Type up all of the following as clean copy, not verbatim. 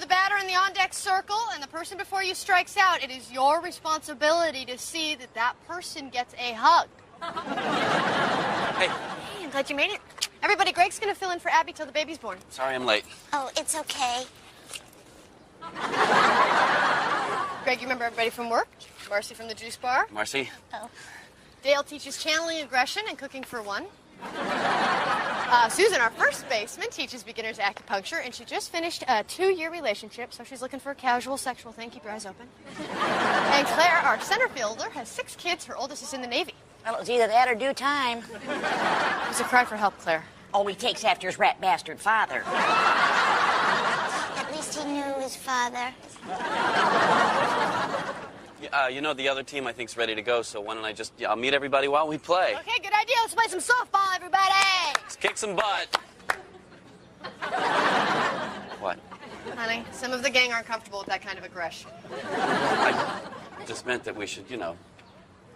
the batter in the on-deck circle and the person before you strikes out, it is your responsibility to see that that person gets a hug. Hey. Hey, I'm glad you made it. Everybody, Greg's going to fill in for Abby till the baby's born. Sorry I'm late. Oh, it's okay. Greg, you remember everybody from work? Marcy from the juice bar. Marcy? Oh. Dale teaches channeling aggression and cooking for one. Susan, our first baseman, teaches beginners acupuncture, and she just finished a 2-year relationship, so she's looking for a casual sexual thing. Keep your eyes open. And Claire, our center fielder, has 6 kids. Her oldest is in the Navy. Well, it's either that or due time. It was a cry for help, Claire. All he takes after his rat bastard father. At least he knew his father. You know, the other team I think's ready to go, so why don't I just... I'll meet everybody while we play. Okay, good idea. Let's play some softball, everybody. Let's kick some butt. What? Honey, some of the gang aren't comfortable with that kind of aggression. I just meant that we should, you know,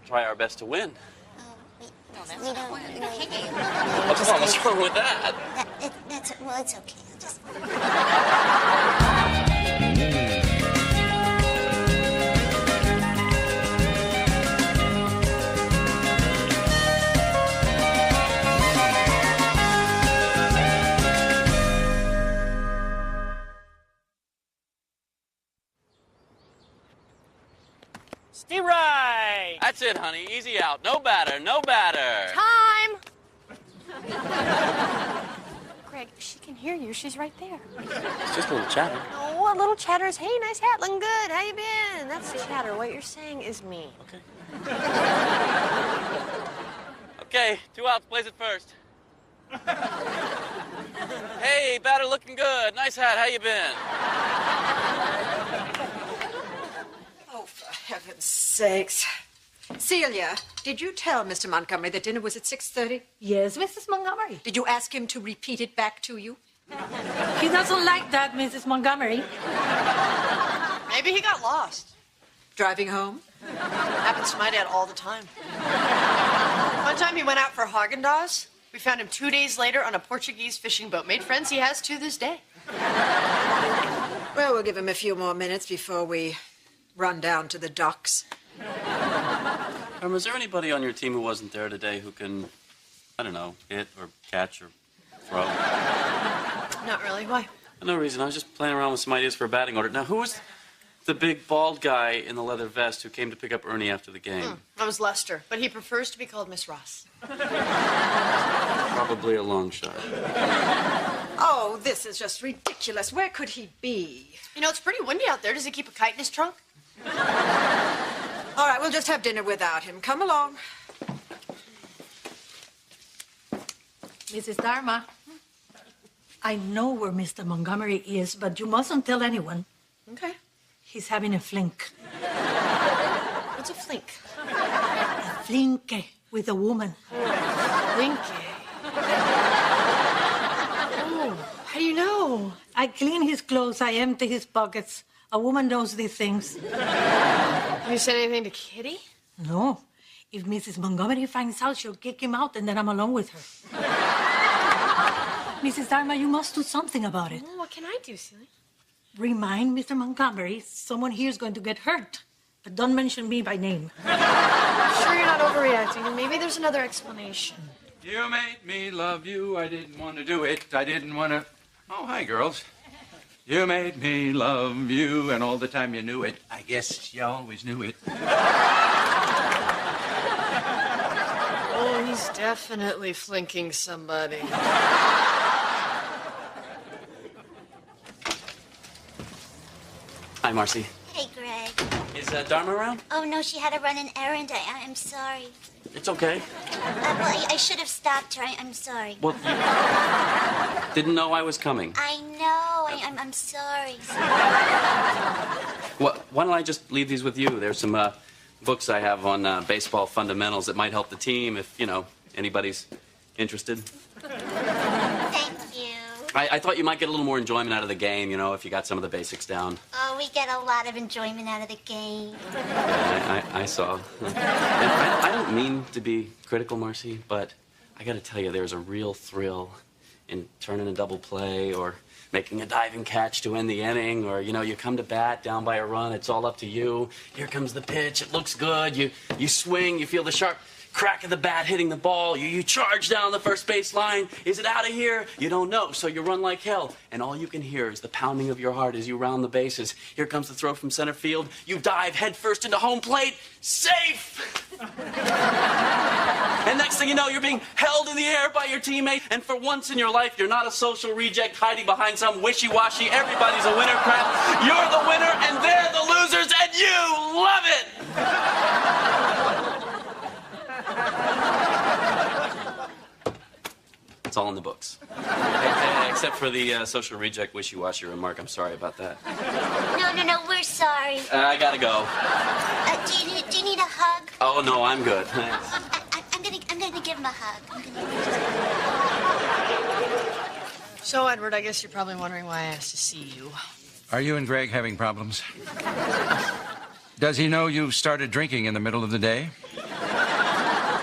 try our best to win. We don't know. Oh, come on, what's wrong with that? Well, it's okay. I'll just... Stay right. That's it, honey. Easy out. No batter, no batter. Time! Greg, she can hear you. She's right there. It's just a little chatter. Oh, a little chatter is, hey, nice hat, looking good. How you been? That's chatter. What you're saying is me. Okay. Okay, 2 outs, plays it first. Hey, batter looking good. Nice hat, how you been? Oh, for heaven's sakes. Celia, did you tell Mr. Montgomery that dinner was at 6:30? Yes, Mrs. Montgomery. Did you ask him to repeat it back to you? He doesn't like that, Mrs. Montgomery. Maybe he got lost. Driving home? Happens to my dad all the time. One time he went out for Haagen-Dazs. We found him 2 days later on a Portuguese fishing boat. Made friends he has to this day. Well, we'll give him a few more minutes before we run down to the docks. Is there anybody on your team who wasn't there today who can, I don't know, hit or catch or throw? Not really. Why? No reason. I was just playing around with some ideas for a batting order. Now, who was the big bald guy in the leather vest who came to pick up Ernie after the game? That was Lester, but he prefers to be called Miss Ross. Probably a long shot. Oh, this is just ridiculous. Where could he be? You know, it's pretty windy out there. Does he keep a kite in his trunk? All right, we'll just have dinner without him. Come along. Mrs. Dharma, I know where Mr. Montgomery is, but you mustn't tell anyone. Okay. He's having a flink. What's a flink? A flinke with a woman. Flinky. Oh, how do you know? I clean his clothes, I empty his pockets. A woman knows these things. Have you said anything to Kitty? No. If Mrs. Montgomery finds out, she'll kick him out, and then I'm alone with her. Mrs. Dharma, you must do something about it. Well, what can I do, Celia? Remind Mr. Montgomery someone here is going to get hurt. But don't mention me by name. I'm sure you're not overreacting, and maybe there's another explanation. You made me love you. I didn't want to do it. I didn't want to... Oh, hi, girls. You made me love you, and all the time you knew it. I guess you always knew it. Oh, he's definitely flinking somebody. Hi, Marcy. Hey, Greg. Is Dharma around? Oh, no, she had to run an errand. I'm sorry. It's okay. Well, I should have stopped her. I'm sorry. Well, you didn't know I was coming. I know. I'm sorry. Well, why don't I just leave these with you? There's some books I have on baseball fundamentals that might help the team if, you know, anybody's interested. Thank you. I thought you might get a little more enjoyment out of the game, you know, if you got some of the basics down. Oh, we get a lot of enjoyment out of the game. I saw. And I don't mean to be critical, Marcy, but I got to tell you, there's a real thrill in turning a double play or making a diving catch to end the inning, or, you come to bat down by a run, it's all up to you. Here comes the pitch, it looks good, you swing, you feel the sharp crack of the bat hitting the ball, you charge down the first base line. Is it out of here? You don't know, so you run like hell, and all you can hear is the pounding of your heart as you round the bases. Here comes the throw from center field. You dive headfirst into home plate. Safe! And next thing you know, you're being held in the air by your teammate, and for once in your life, you're not a social reject hiding behind some wishy-washy, everybody's a winner crap. You're the winner, and they're the losers, and you love it! It's all in the books. Except for the social reject wishy-washy remark. I'm sorry about that. No, we're sorry. I gotta go. Do you need a hug? Oh, no, I'm good. Thanks. I'm gonna give him a hug. So, Edward, I guess you're probably wondering why I asked to see you. Are you and Greg having problems? Does he know you started drinking in the middle of the day?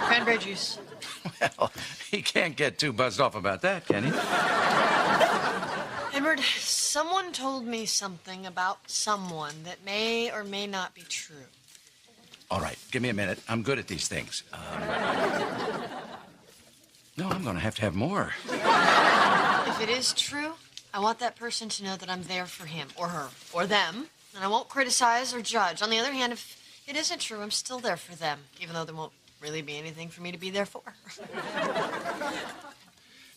Cranberry juice. Well, he can't get too buzzed off about that, can he? Edward, someone told me something about someone that may or may not be true. All right, give me a minute. I'm good at these things. No, I'm going to have more. If it is true, I want that person to know that I'm there for him or her or them, and I won't criticize or judge. On the other hand, if it isn't true, I'm still there for them, even though there won't really be anything for me to be there for.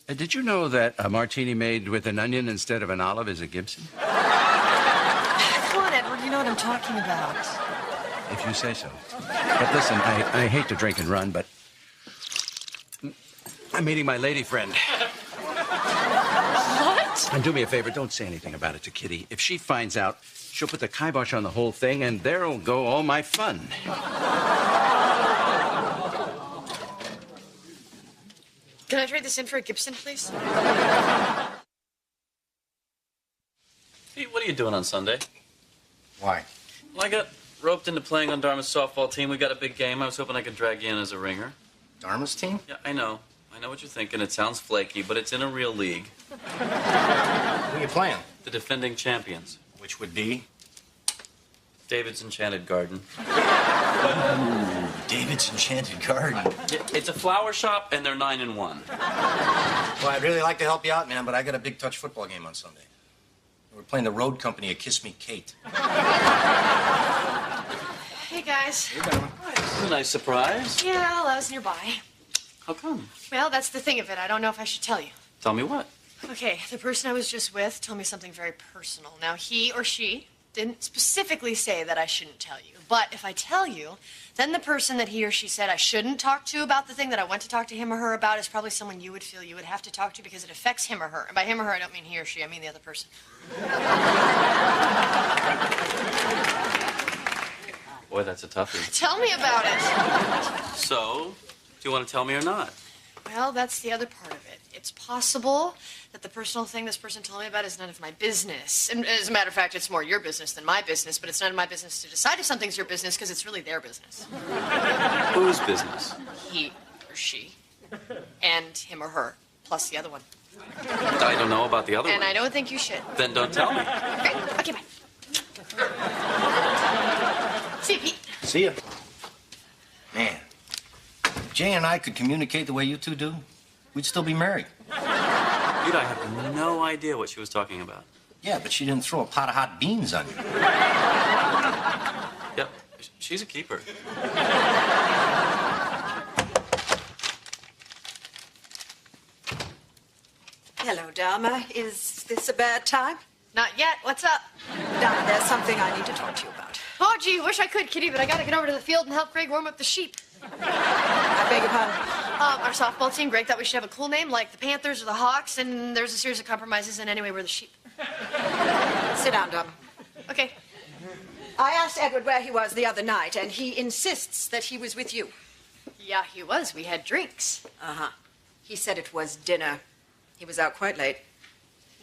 Did you know that a martini made with an onion instead of an olive is a Gibson? Come on, Edward, you know what I'm talking about. If you say so. But listen, I hate to drink and run, but I'm meeting my lady friend. What? And do me a favor, don't say anything about it to Kitty. If she finds out, she'll put the kibosh on the whole thing, and there'll go all my fun. Can I trade this in for a Gibson, please? Hey, what are you doing on Sunday? Why? Well, I got roped into playing on Dharma's softball team. We got a big game. I was hoping I could drag you in as a ringer. Dharma's team? Yeah, I know. I know what you're thinking. It sounds flaky, but it's in a real league. Who are you playing? The defending champions. Which would be? David's Enchanted Garden. David's Enchanted Garden. It's a flower shop, and they're 9-1. Well, I'd really like to help you out, man, but I got a big touch football game on Sunday. We're playing the road company at Kiss Me Kate. Hey, guys. Hey, Dharma. This is a nice surprise. Yeah, well, I was nearby. How come? Well, that's the thing of it. I don't know if I should tell you. Tell me what. Okay, the person I was just with told me something very personal. Now, he or she didn't specifically say that I shouldn't tell you. But if I tell you, then the person that he or she said I shouldn't talk to about the thing that I went to talk to him or her about is probably someone you would feel you would have to talk to because it affects him or her. And by him or her, I don't mean he or she, I mean the other person. Boy, that's a toughie. Tell me about it. So, do you want to tell me or not? Well, that's the other part of it. It's possible that the personal thing this person told me about is none of my business. And as a matter of fact, it's more your business than my business, but it's none of my business to decide if something's your business because it's really their business. Whose business? He or she. And him or her, plus the other one. I don't know about the other And one. I don't think you should. Then don't tell me. Okay, bye. See you, Pete. See ya. Man, if Jay and I could communicate the way you two do, we'd still be married. Dude, I have no idea what she was talking about. Yeah, but she didn't throw a pot of hot beans on you. Yep, she's a keeper. Hello, Dharma. Is this a bad time? Not yet. What's up? Dharma, there's something I need to talk to you about. Oh, gee, wish I could, Kitty, but I gotta get over to the field and help Greg warm up the sheep. I beg your pardon. Our softball team, Greg thought we should have a cool name like the Panthers or the Hawks, and there's a series of compromises, and anyway, we're the sheep. Sit down, Dharma. Okay. I asked Edward where he was the other night, and he insists that he was with you. Yeah, he was. We had drinks. Uh-huh. He said it was dinner. He was out quite late.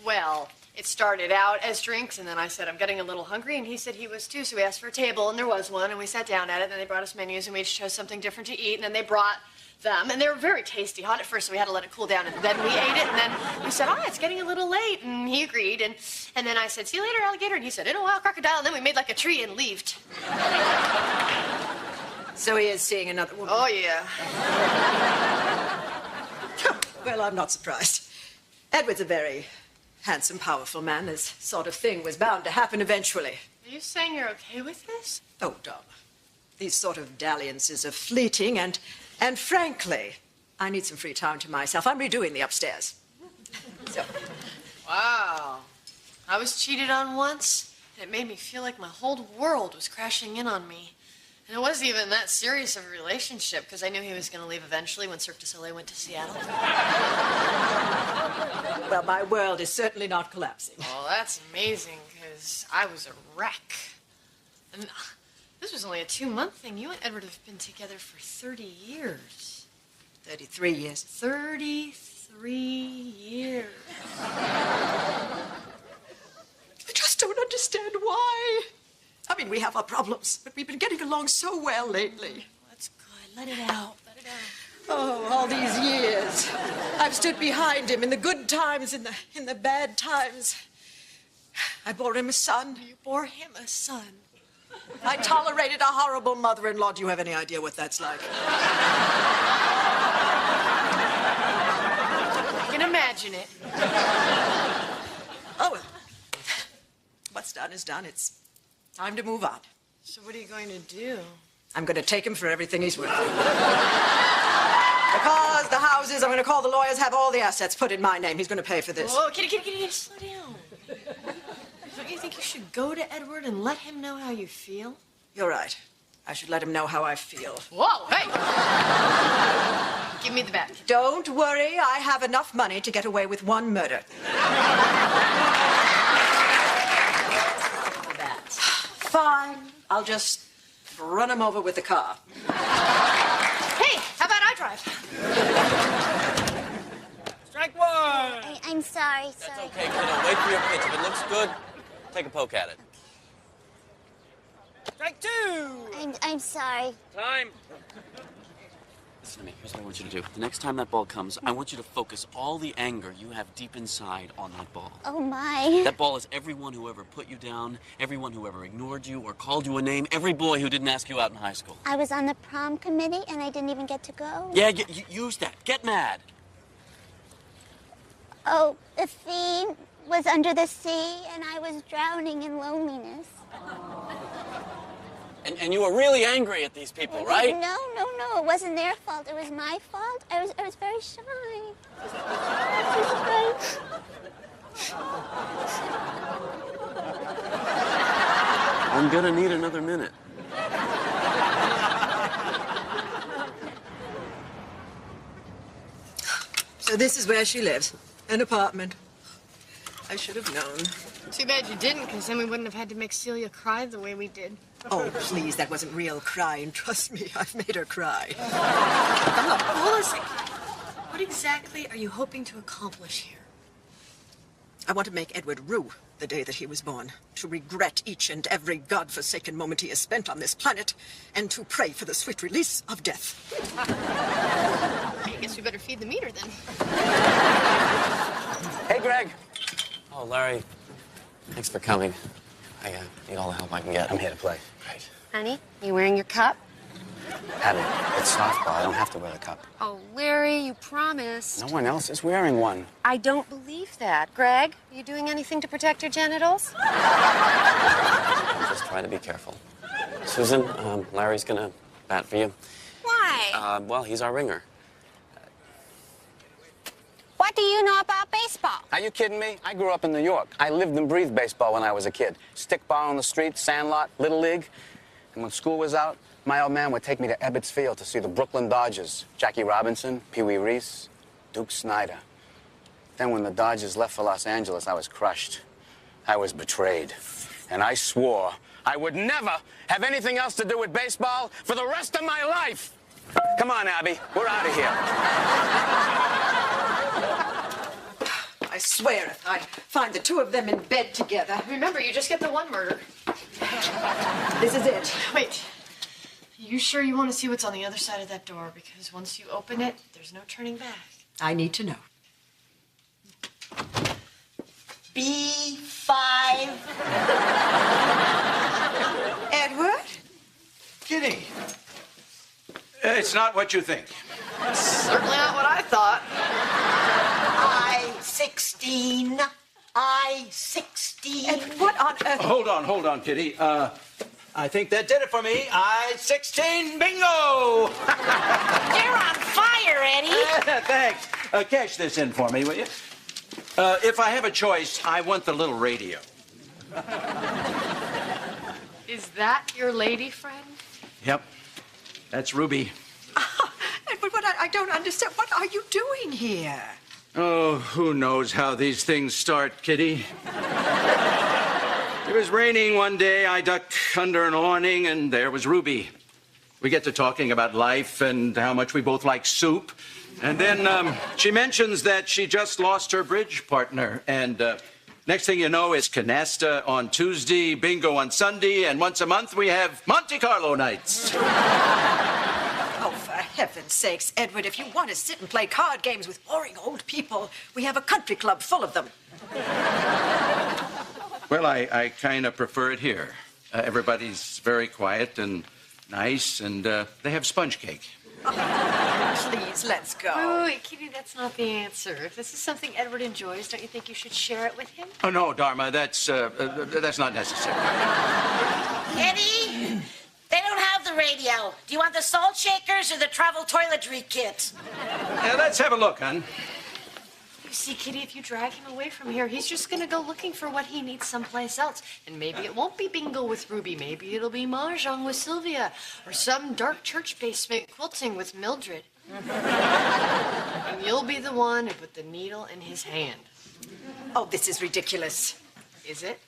Well, It started out as drinks, and then I said, I'm getting a little hungry, and he said he was too, so we asked for a table, and there was one, and we sat down at it, and then they brought us menus, and we each chose something different to eat, and then they brought them, and they were very tasty, hot at first, so we had to let it cool down, and then we ate it, and then we said, it's getting a little late, and he agreed, and then I said, see you later, alligator, and he said, in a while, crocodile, and then we made like a tree and left. So he is seeing another woman. Oh, yeah. Well, I'm not surprised. Edward's a very handsome, powerful man. This sort of thing was bound to happen eventually. Are you saying you're okay with this? Oh, Dharma. These sort of dalliances are fleeting, and frankly, I need some free time to myself. I'm redoing the upstairs. So. Wow. I was cheated on once, and it made me feel like my whole world was crashing in on me. And it wasn't even that serious of a relationship, because I knew he was going to leave eventually when Cirque du Soleil went to Seattle. Well, my world is certainly not collapsing. Well, that's amazing, because I was a wreck. And this was only a 2-month thing. You and Edward have been together for 30 years. 33 years. 33 years. I just don't understand why. I mean, we have our problems, but we've been getting along so well lately. That's good. Let it out. Let it out. Oh, all these years. I've stood behind him in the good times, in the bad times. I bore him a son. You bore him a son. I tolerated a horrible mother-in-law. Do you have any idea what that's like? I can imagine it. Oh, well. What's done is done. It's time to move on. So what are you going to do? I'm going to take him for everything he's worth. The cars, the houses, I'm going to call the lawyers, have all the assets put in my name. He's going to pay for this. Whoa, kitty, slow down. Don't you think you should go to Edward and let him know how you feel? You're right. I should let him know how I feel. Whoa, hey! Give me the bat. Don't worry, I have enough money to get away with one murder. Fine. I'll just run him over with the car. Hey, how about I drive? Strike one. I'm sorry. That's okay, kiddo. Wait for your pitch. If it looks good, take a poke at it. Strike two. I'm sorry. Time. Listen to me. Here's what I want you to do. The next time that ball comes, I want you to focus all the anger you have deep inside on that ball. Oh, my. That ball is everyone who ever put you down, everyone who ever ignored you or called you a name, every boy who didn't ask you out in high school. I was on the prom committee, and I didn't even get to go. Yeah, use that. Get mad. Oh, the theme was under the sea, and I was drowning in loneliness. And you were really angry at these people, right? No. It wasn't their fault. It was my fault. I was very shy. I'm gonna need another minute. So this is where she lives. An apartment. I should have known. Too bad you didn't, because then we wouldn't have had to make Celia cry the way we did. Oh, please, that wasn't real crying. Trust me, I've made her cry. Hold on a second. What exactly are you hoping to accomplish here? I want to make Edward rue the day that he was born, to regret each and every godforsaken moment he has spent on this planet, and to pray for the swift release of death. I guess we better feed the meter then. Hey, Greg. Oh, Larry. Thanks for coming. I need all the help I can get. I'm here to play. Great. Honey, you wearing your cup? Abby, it's softball. I don't have to wear the cup. Oh, Larry, you promised. No one else is wearing one. I don't believe that. Greg, are you doing anything to protect your genitals? Just try to be careful. Susan, Larry's gonna bat for you. Why? Well, he's our ringer. What do you know about baseball? Are you kidding me? I grew up in New York. I lived and breathed baseball when I was a kid. Stickball on the street, sandlot, Little League. And when school was out, my old man would take me to Ebbets Field to see the Brooklyn Dodgers. Jackie Robinson, Pee Wee Reese, Duke Snyder. Then when the Dodgers left for Los Angeles, I was crushed. I was betrayed. And I swore I would never have anything else to do with baseball for the rest of my life. Come on, Abby. We're out of here. I swear if I find the two of them in bed together. Remember, you just get the one murder. This is it. Wait. You sure you want to see what's on the other side of that door? Because once you open it, there's no turning back. I need to know. B5. Edward? Kitty. It's not what you think. Certainly not what I thought. I-16. I-16. And what on earth? Hold on, Kitty. I think that did it for me. I-16 bingo! You're on fire, Eddie. Thanks. Cash this in for me, will you? If I have a choice, I want the little radio. Is that your lady friend? Yep. That's Ruby. Edward, what I don't understand. What are you doing here? Oh, who knows how these things start, Kitty? It was raining one day. I ducked under an awning, and there was Ruby. We get to talking about life and how much we both like soup. And then she mentions that she just lost her bridge partner. And next thing you know, it's canasta on Tuesday, bingo on Sunday, and once a month we have Monte Carlo nights. Oh, for heaven's sakes, Edward, if you want to sit and play card games with boring old people, we have a country club full of them. Well, I kind of prefer it here. Everybody's very quiet and nice, and they have sponge cake. Please, let's go. Wait, Kitty, that's not the answer. If this is something Edward enjoys, don't you think you should share it with him? Oh, no, Dharma, that's not necessary. Eddie, they don't have the radio. Do you want the salt shakers or the travel toiletry kit? Yeah, let's have a look, hon. You see, Kitty, if you drag him away from here, he's just gonna go looking for what he needs someplace else. And maybe it won't be bingo with Ruby. Maybe it'll be mahjong with Sylvia. Or some dark church basement quilting with Mildred. And you'll be the one who put the needle in his hand. Oh, this is ridiculous. Is it?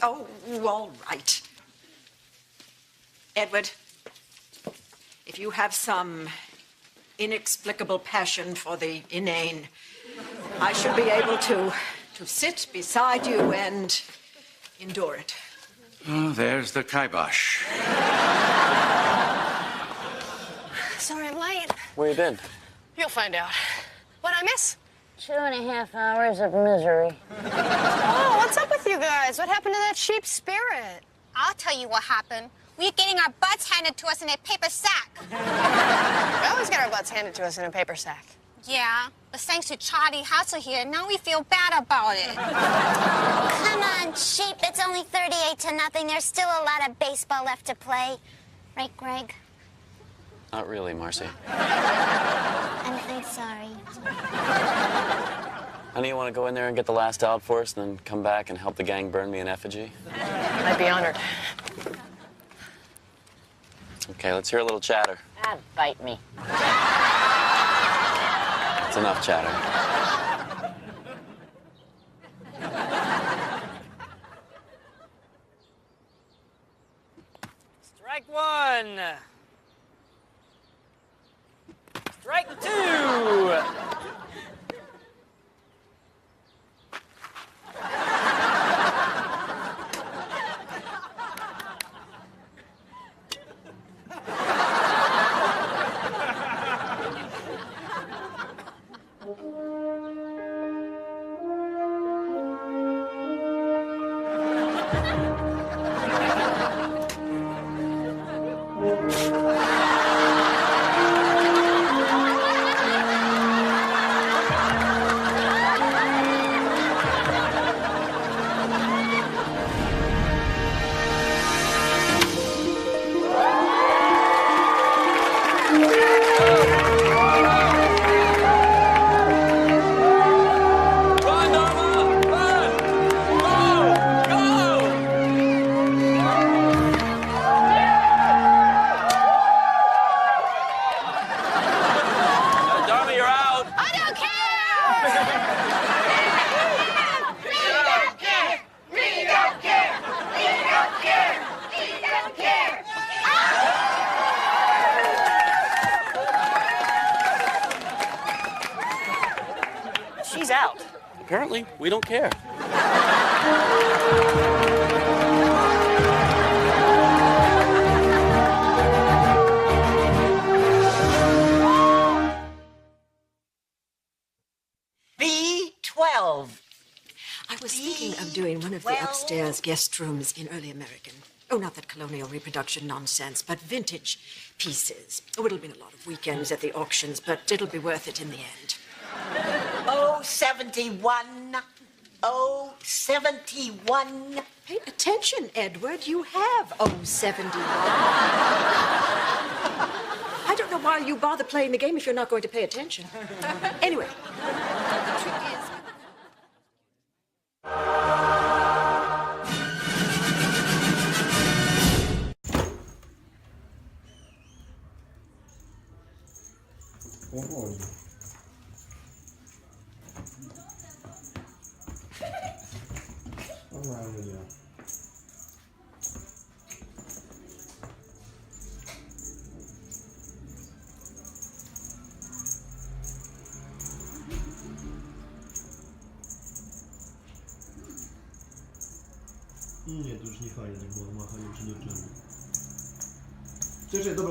Oh, all right. Edward, if you have some inexplicable passion for the inane, I should be able to sit beside you and endure it. Oh, there's the kibosh. Sorry I'm late. Where you been? You'll find out. What'd I miss? 2.5 hours of misery. Oh, what's up with you guys? What happened to that sheep spirit? I'll tell you what happened. We're getting our butts handed to us in a paper sack. We always get our butts handed to us in a paper sack. Yeah, but thanks to Charlie Hustle here, now we feel bad about it. Come on, sheep. It's only 38-0. There's still a lot of baseball left to play. Right, Greg? Not really, Marcy. I'm sorry. Honey, you want to go in there and get the last out for us, and then come back and help the gang burn me in effigy? I'd be honored. Okay, let's hear a little chatter. Bite me. It's enough chatter. Strike one. Strike two. apparently we don't care. B12. I was thinking of doing one of the upstairs guest rooms in early American. Oh, not that colonial reproduction nonsense, but vintage pieces. Oh, it'll mean a lot of weekends at the auctions, but it'll be worth it in the end. Oh, 71. Oh, 71. Pay attention, Edward. You have 071. I don't know why you bother playing the game if you're not going to pay attention. Anyway, the trick is... Powoli. Maria. Nie, to już nie fajnie, bo machają ci do drzwi. Cześć, dobra.